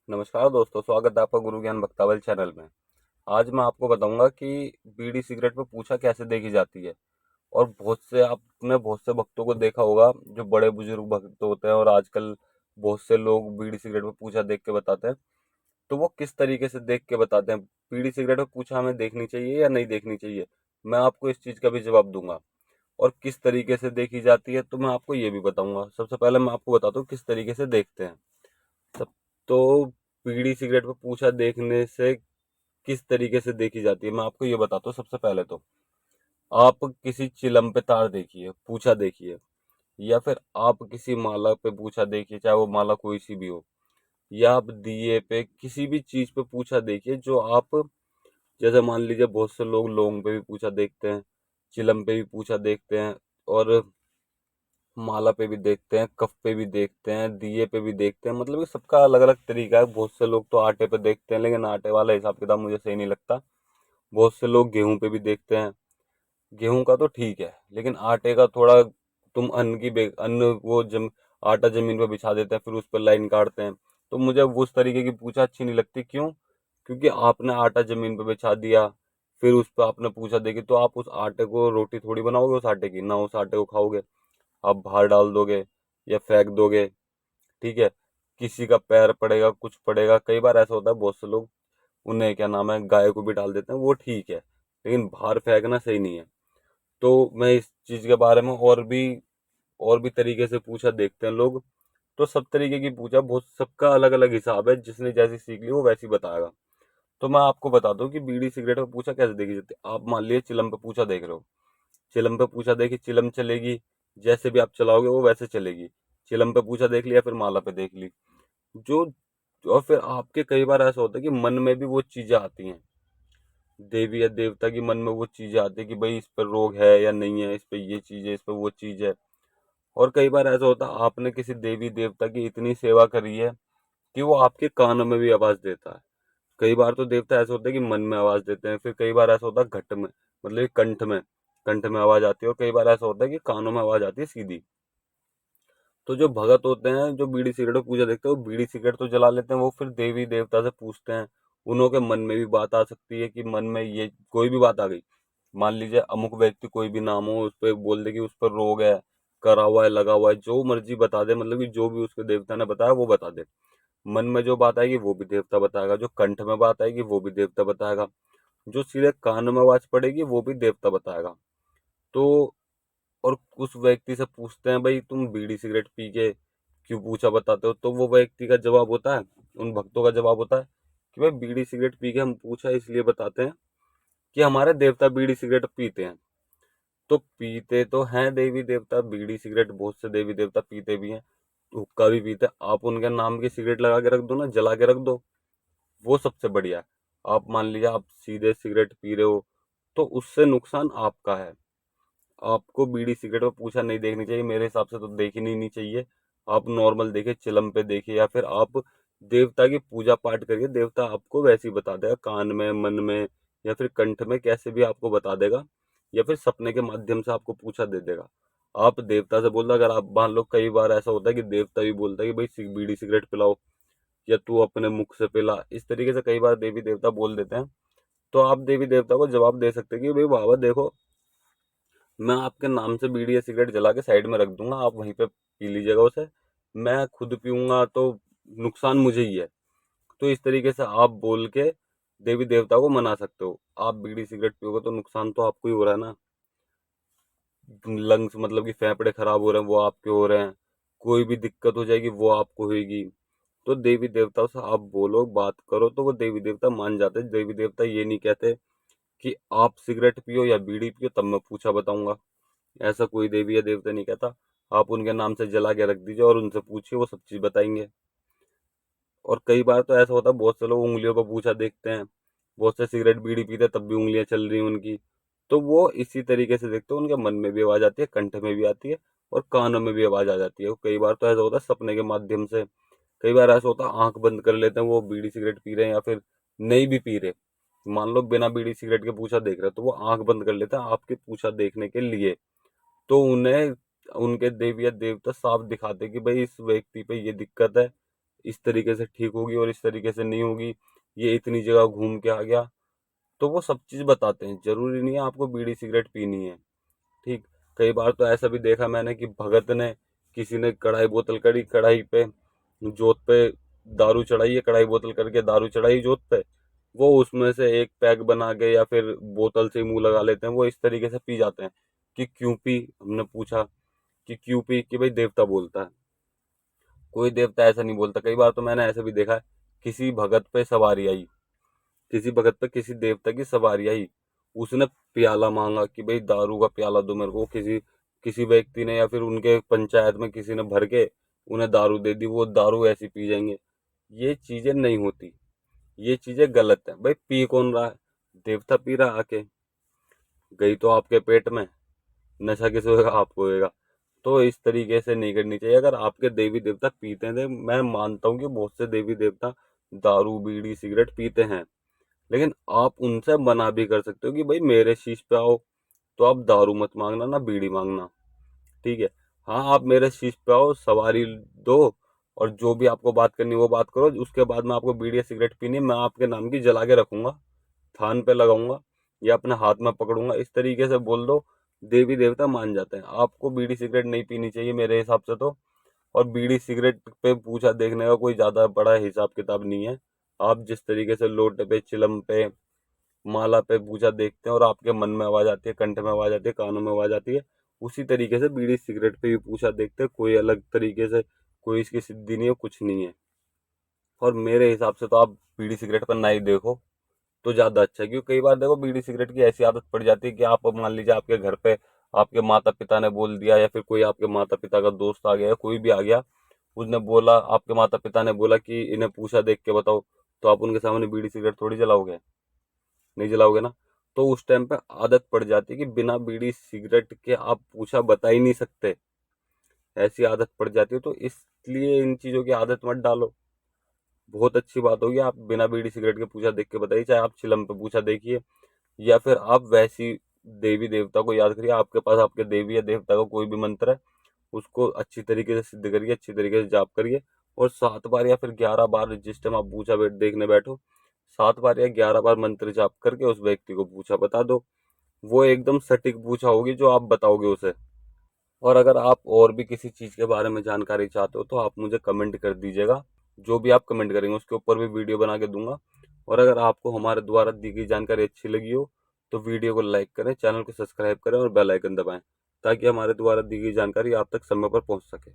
नमस्कार दोस्तों, स्वागत है आपका गुरु ज्ञान भक्तावल चैनल में। आज मैं आपको बताऊंगा कि बीड़ी सिगरेट पे पूछा कैसे देखी जाती है। और बहुत से भक्तों को देखा होगा जो बड़े बुजुर्ग भक्त होते हैं, और आजकल बहुत से लोग बीड़ी सिगरेट पे पूछा देख के बताते हैं। तो वो किस तरीके से देख के बताते हैं, बीड़ी सिगरेट पे पूछा हमें देखनी चाहिए या नहीं देखनी चाहिए, मैं आपको इस चीज का भी जवाब दूंगा। और किस तरीके से देखी जाती है तो मैं आपको ये भी बताऊंगा। सबसे पहले मैं आपको बताता हूँ किस तरीके से देखते हैं। सब तो बीड़ी सिगरेट पे पूछा देखने से किस तरीके से देखी जाती है मैं आपको ये बताता हूँ। सबसे पहले तो आप किसी चिलम पे तार देखिए, पूछा देखिए, या फिर आप किसी माला पे पूछा देखिए, चाहे वो माला कोई सी भी हो, या आप दिए पे किसी भी चीज पे पूछा देखिए जो आप, जैसे मान लीजिए बहुत से लोग लौंग पे भी पूछा देखते हैं, चिलम पे भी पूछा देखते हैं, और माला पे भी देखते हैं, कफ पे भी देखते हैं, दिए पे भी देखते हैं। मतलब कि सबका अलग अलग तरीका है। बहुत से लोग तो आटे पे देखते हैं, लेकिन आटे वाला हिसाब किताब मुझे सही नहीं लगता। बहुत से लोग गेहूं पे भी देखते हैं। गेहूं का तो ठीक है, लेकिन आटे का थोड़ा, तुम अन्न वो आटा जमीन पे बिछा देते हैं, फिर उस पर लाइन काटते हैं। तो मुझे उस तरीके की पूछा अच्छी नहीं लगती। क्यों? क्योंकि आपने आटा जमीन पे बिछा दिया, फिर उस पर आपने पूछा देखी, तो आप उस आटे को रोटी थोड़ी बनाओगे उस आटे की, ना उस आटे को खाओगे। आप बाहर डाल दोगे या फेंक दोगे। ठीक है। किसी का पैर पड़ेगा, कुछ पड़ेगा। कई बार ऐसा होता है, बहुत से लोग उन्हें क्या नाम है गाय को भी डाल देते हैं, वो ठीक है, लेकिन बाहर फेंकना सही नहीं है। तो मैं इस चीज के बारे में और भी तरीके से पूछा देखते हैं लोग। तो सब तरीके की पूछा, बहुत सबका अलग अलग हिसाब है, जिसने जैसी सीख ली वो वैसी बताएगा। तो मैं आपको बता दूं कि बीड़ी सिगरेट पे पूछा कैसे देखी जाती है। आप मान लीजिए चिलम पे पूछा देख रहे हो, चिलम पे पूछा देखी, चिलम चलेगी, जैसे भी आप चलाओगे वो वैसे चलेगी। चिलम पे पूछा देख लिया, फिर माला पे देख ली। जो और फिर आपके कई बार ऐसा होता है कि मन में भी वो चीजें आती हैं, देवी या देवता की मन में वो चीजें आती है कि भाई इस पर रोग है या नहीं है, इस पे ये चीज है, इस पे वो चीज है। और कई बार ऐसा होता है आपने किसी देवी देवता की इतनी सेवा करी है कि वो आपके कानों में भी आवाज देता है। कई बार तो देवता ऐसा होता है कि मन में आवाज देते हैं, फिर कई बार ऐसा होता है घट में, मतलब कि कंठ में आवाज आती है, और कई बार ऐसा होता है कि कानों में आवाज आती है सीधी। तो जो भगत होते हैं जो बीड़ी सिगरेट को पूजा देखते हैं, वो बीड़ी सिगरेट तो जला लेते हैं, वो फिर देवी देवता से पूछते हैं। उन्हों के मन में भी बात आ सकती है कि मन में ये कोई भी बात आ गई। मान लीजिए अमुक व्यक्ति कोई भी नाम हो, उस पर बोल दे कि उस पर रोग है, करा हुआ है, लगा हुआ है, जो मर्जी बता दे, मतलब कि जो भी उसके देवता ने बताया वो बता दे। मन में जो बात आएगी वो भी देवता बताएगा, जो कंठ में बात आएगी वो भी देवता बताएगा, जो सीधे कान में आवाज पड़ेगी वो भी देवता बताएगा। तो और उस व्यक्ति से पूछते हैं भाई तुम बीड़ी सिगरेट पी के क्यों पूछा बताते हो, तो वो व्यक्ति का जवाब होता है, उन भक्तों का जवाब होता है कि भाई बीड़ी सिगरेट पी के हम पूछा इसलिए बताते हैं कि हमारे देवता बीड़ी सिगरेट पीते हैं। तो पीते तो हैं देवी देवता बीड़ी सिगरेट, बहुत से देवी देवता पीते भी हैं, हुक्का भी पीते हैं। आप उनके नाम की सिगरेट लगा के रख दो ना, जला के रख दो, वो सबसे बढ़िया है। आप मान लीजिए आप सीधे सिगरेट पी रहे हो, तो उससे नुकसान आपका है। आपको बीड़ी सिगरेट में पूछा नहीं देखनी चाहिए, मेरे हिसाब से तो देखनी नहीं चाहिए। आप नॉर्मल देखिए, चिलम पे देखिए, या फिर आप देवता की पूजा पाठ करिए, देवता आपको वैसे ही बता देगा, कान में, मन में, या फिर कंठ में, कैसे भी आपको बता देगा, या फिर सपने के माध्यम से आपको पूछा दे देगा। आप देवता से बोल दो। अगर आप मान लो, कई बार ऐसा होता है कि देवता भी बोलता है कि भाई बीड़ी सिगरेट पिलाओ, या तू अपने मुख से पिला, इस तरीके से कई बार देवी देवता बोल देते हैं। तो आप देवी देवता को जवाब दे सकते हैं कि भाई बाबा देखो, मैं आपके नाम से बीड़ी या सिगरेट जला के साइड में रख दूंगा, आप वहीं पे पी लीजिएगा उसे। मैं खुद पीऊंगा तो नुकसान मुझे ही है। तो इस तरीके से आप बोल के देवी देवता को मना सकते हो। आप बीड़ी सिगरेट पियोगे तो नुकसान तो आपको ही हो रहा है ना। लंग्स, मतलब कि फेफड़े खराब हो रहे हैं, वो आपके हो रहे हैं। कोई भी दिक्कत हो जाएगी वो आपको होगी। तो देवी देवताओं से आप बोलो, बात करो, तो वो देवी देवता मान जाते हैं। देवी देवता ये नहीं कहते कि आप सिगरेट पियो या बीड़ी पियो तब मैं पूछा बताऊंगा। ऐसा कोई देवी या देवता नहीं कहता। आप उनके नाम से जला के रख दीजिए और उनसे पूछिए, वो सब चीज बताएंगे। और कई बार तो ऐसा होता है, बहुत से लोग उंगलियों पर पूछा देखते हैं, बहुत से सिगरेट बीड़ी पीते हैं तब भी उंगलियां चल रही हैं उनकी। तो वो इसी तरीके से देखते हैं, उनके मन में भी आवाज आती है, कंठ में भी आती है, और कानों में भी आवाज आ जाती है। कई बार तो ऐसा होता है सपने के माध्यम से। कई बार ऐसा होता है आंख बंद कर लेते हैं, वो बीड़ी सिगरेट पी रहे हैं या फिर नहीं भी पी रहे, मान लो बिना बीड़ी सिगरेट के पूछा देख रहे हैं, तो वो आंख बंद कर लेते हैं आपकी पूछा देखने के लिए। तो उन्हें उनके देवी या देवता साफ दिखाते कि भाई इस व्यक्ति पे ये दिक्कत है, इस तरीके से ठीक होगी और इस तरीके से नहीं होगी, ये इतनी जगह घूम के आ गया। तो वो सब चीज़ बताते हैं, जरूरी नहीं है आपको बीड़ी सिगरेट पीनी है। ठीक, कई बार तो ऐसा भी देखा मैंने कि भगत ने, किसी ने कढ़ाई बोतल करी, कढ़ाई पे जोत पे दारू चढ़ाई है, कढ़ाई बोतल करके दारू चढ़ाई जोत पे, वो उसमें से एक पैक बना के या फिर बोतल से मुंह लगा लेते हैं, वो इस तरीके से पी जाते हैं। कि क्यों पी, हमने पूछा कि क्यों पी, कि भाई देवता बोलता है। कोई देवता ऐसा नहीं बोलता। कई बार तो मैंने ऐसा भी देखा है, किसी भगत पे सवारी आई, किसी भगत पे किसी देवता की सवारी आई, उसने प्याला मांगा कि भाई दारू का प्याला दो मेरे को, किसी किसी व्यक्ति ने या फिर उनके पंचायत में किसी ने भर के उन्हें दारू दे दी, वो दारू ऐसी पी जाएंगे। ये चीजें नहीं होती, ये चीजें गलत है। भाई पी कौन रहा है? देवता पी रहा है आके, गई तो आपके पेट में, नशा किस होगा? आपको होगा। तो इस तरीके से नहीं करनी चाहिए। अगर आपके देवी देवता पीते हैं, मैं मानता हूँ कि बहुत से देवी देवता दारू बीड़ी सिगरेट पीते हैं, लेकिन आप उनसे मना भी कर सकते हो कि भाई मेरे शीश पे आओ तो आप दारू मत मांगना, ना बीड़ी मांगना। ठीक है, हाँ आप मेरे शीश पे आओ, सवारी दो, और जो भी आपको बात करनी है वो बात करो। उसके बाद में आपको बीड़ी या सिगरेट पीनी है, मैं आपके नाम की जला के रखूंगा, थान पे लगाऊंगा या अपने हाथ में पकड़ूंगा, इस तरीके से बोल दो, देवी देवता मान जाते हैं। आपको बीड़ी सिगरेट नहीं पीनी चाहिए मेरे हिसाब से तो। और बीड़ी सिगरेट पे पूछा देखने का कोई ज्यादा बड़ा हिसाब किताब नहीं है। आप जिस तरीके से लोटे पे, चिलम पे, माला पे पूजा देखते हैं और आपके मन में आवाज आती है, कंठ में आवाज आती है, कानों में आवाज आती है, उसी तरीके से बीड़ी सिगरेट पे भी पूजा देखते हैं। कोई अलग तरीके से कोई इसकी सिद्धि नहीं है, कुछ नहीं है। और मेरे हिसाब से तो आप बीड़ी सिगरेट पर ना ही देखो तो ज्यादा अच्छा है। क्योंकि कई बार देखो बीड़ी सिगरेट की ऐसी आदत पड़ जाती है कि आप मान लीजिए आपके घर पे आपके माता पिता ने बोल दिया, या फिर कोई आपके माता पिता का दोस्त आ गया या कोई भी आ गया, उसने बोला, आपके माता पिता ने बोला कि इन्हें पूछा देख के बताओ, तो आप उनके सामने बीड़ी सिगरेट थोड़ी जलाओगे? नहीं जलाओगे ना। तो उस टाइम पे आदत पड़ जाती है कि बिना बीड़ी सिगरेट के आप पूछा बता ही नहीं सकते, ऐसी आदत पड़ जाती है। तो इसलिए इन चीजों की आदत मत डालो। बहुत अच्छी बात होगी आप बिना बीड़ी सिगरेट के पूछा देख के बताइए, चाहे आप चिलम पे पूछा देखिए, या फिर आप वैसी देवी देवता को याद करिए, आपके पास आपके देवी या देवता का कोई भी मंत्र है, उसको अच्छी तरीके से सिद्ध करिए, अच्छी तरीके से जाप करिए। और 7 बार या फिर 11 बार, जिस टाइम आप पूछा देखने बैठो, 7 बार या 11 बार मंत्र जाप करके उस व्यक्ति को पूछा बता दो। वो एकदम सटीक पूछा होगी जो आप बताओगे उसे। और अगर आप और भी किसी चीज के बारे में जानकारी चाहते हो तो आप मुझे कमेंट कर दीजिएगा, जो भी आप कमेंट करेंगे उसके ऊपर भी वीडियो बना के दूंगा। और अगर आपको हमारे द्वारा दी गई जानकारी अच्छी लगी हो तो वीडियो को लाइक करें, चैनल को सब्सक्राइब करें और बेल आइकन दबाएं, ताकि हमारे द्वारा दी गई जानकारी आप तक समय पर पहुंच सके।